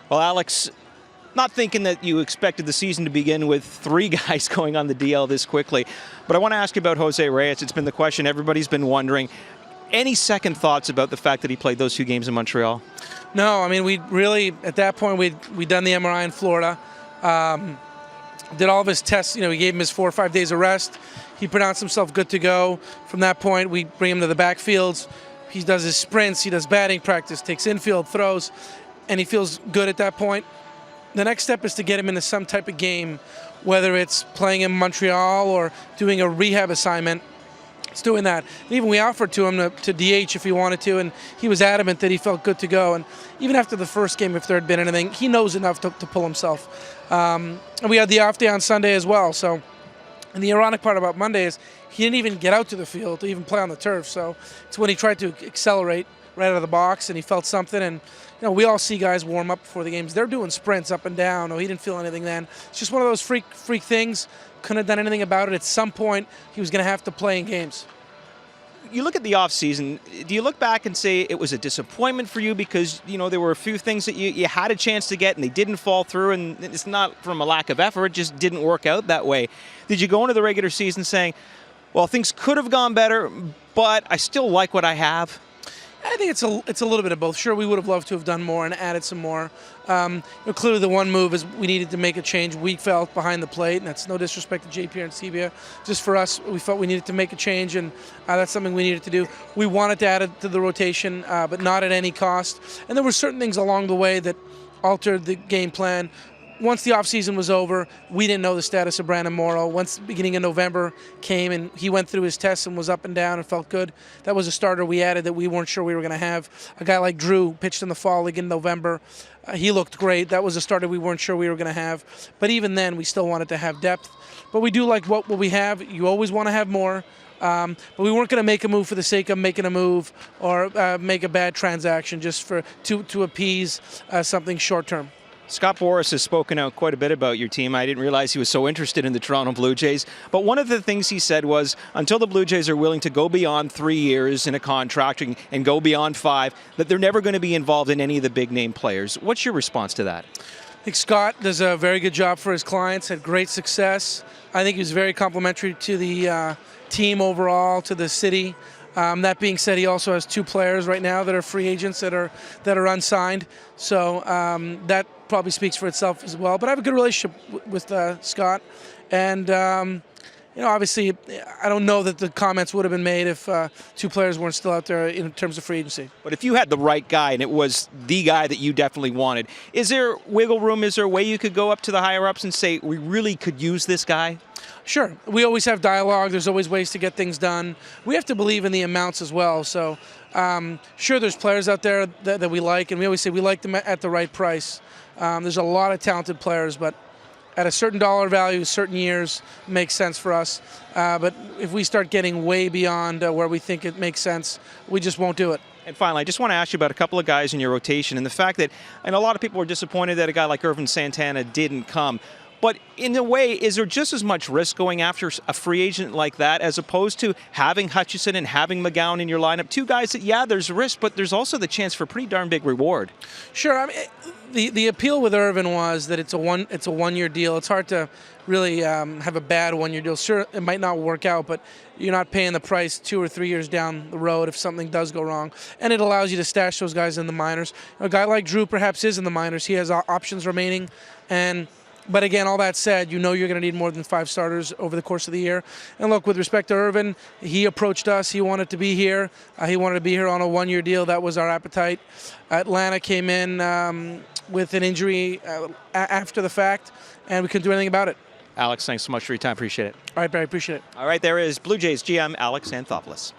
Well, Alex, not thinking that you expected the season to begin with 3 guys going on the DL this quickly, but I want to ask you about Jose Reyes. It's been the question everybody's been wondering. Any second thoughts about the fact that he played those 2 games in Montreal? No, I mean, we really, at that point, we'd done the MRI in Florida, did all of his tests. We gave him his 4 or 5 days of rest. He pronounced himself good to go. From that point, we bring him to the backfields. He does his sprints, he does batting practice, takes infield throws, and he feels good at that point. The next step is to get him into some type of game, whether it's playing in Montreal or doing a rehab assignment. It's doing that. And even we offered to him to DH if he wanted to, and he was adamant that he felt good to go. And even after the first game, if there had been anything, he knows enough to pull himself. And we had the off day on Sunday as well. So, and the ironic part about Monday is he didn't even get out to the field to even play on the turf. So it's when he tried to accelerate right out of the box and he felt something. And we all see guys warm up before the games. They're doing sprints up and down. Oh, he didn't feel anything then. It's just one of those freak things. Couldn't have done anything about it. At some point, he was going to have to play in games. You look at the offseason, do you look back and say it was a disappointment for you because, there were a few things that you had a chance to get and they didn't fall through, and it's not from a lack of effort, it just didn't work out that way? Did you go into the regular season saying, well, things could have gone better, but I still like what I have? I think it's a little bit of both. Sure, we would have loved to have done more and added some more. Clearly, the one move is we needed to make a change. We felt behind the plate, and that's no disrespect to JP and Sebia. Just for us, we felt we needed to make a change, and that's something we needed to do. We wanted to add it to the rotation, but not at any cost. And there were certain things along the way that altered the game plan. Once the offseason was over, we didn't know the status of Brandon Morrow. Once the beginning of November came and he went through his tests and was up and down and felt good, that was a starter we added that we weren't sure we were going to have. A guy like Drew pitched in the fall league in November. He looked great. That was a starter we weren't sure we were going to have. But even then, we still wanted to have depth. But we do like what we have. You always want to have more. But we weren't going to make a move for the sake of making a move or make a bad transaction just to appease something short-term. Scott Boras has spoken out quite a bit about your team. I didn't realize he was so interested in the Toronto Blue Jays. But one of the things he said was, until the Blue Jays are willing to go beyond 3 years in a contract and go beyond 5, that they're never going to be involved in any of the big-name players. What's your response to that? I think Scott does a very good job for his clients, had great success. I think he was very complimentary to the team overall, to the city. That being said, he also has 2 players right now that are free agents that are unsigned. So that probably speaks for itself as well. But I have a good relationship with Scott, and obviously, I don't know that the comments would have been made if 2 players weren't still out there in terms of free agency. But if you had the right guy and it was the guy that you definitely wanted, is there wiggle room? Is there a way you could go up to the higher-ups and say, we really could use this guy? Sure. We always have dialogue. There's always ways to get things done. We have to believe in the amounts as well. So, sure, there's players out there that we like, and we always say we like them at the right price. There's a lot of talented players, but at a certain dollar value, certain years, makes sense for us. But if we start getting way beyond where we think it makes sense, we just won't do it. And finally, I just want to ask you about a couple of guys in your rotation and the fact that, and a lot of people are disappointed that a guy like Irvin Santana didn't come. But in a way, is there just as much risk going after a free agent like that as opposed to having Hutchison and having McGowan in your lineup? 2 guys that, yeah, there's risk, but there's also the chance for a pretty darn big reward. Sure. I mean, the appeal with Irvin was that it's a 1-year deal. It's hard to really have a bad 1-year deal. Sure, it might not work out, but you're not paying the price 2 or 3 years down the road if something does go wrong. And it allows you to stash those guys in the minors. A guy like Drew perhaps is in the minors. He has options remaining, but again, all that said, you're going to need more than 5 starters over the course of the year. And look, with respect to Irvin, he approached us. He wanted to be here. He wanted to be here on a 1-year deal. That was our appetite. Atlanta came in with an injury after the fact, and we couldn't do anything about it. Alex, thanks so much for your time. Appreciate it. All right, Barry, appreciate it. All right, there is Blue Jays GM Alex Anthopoulos.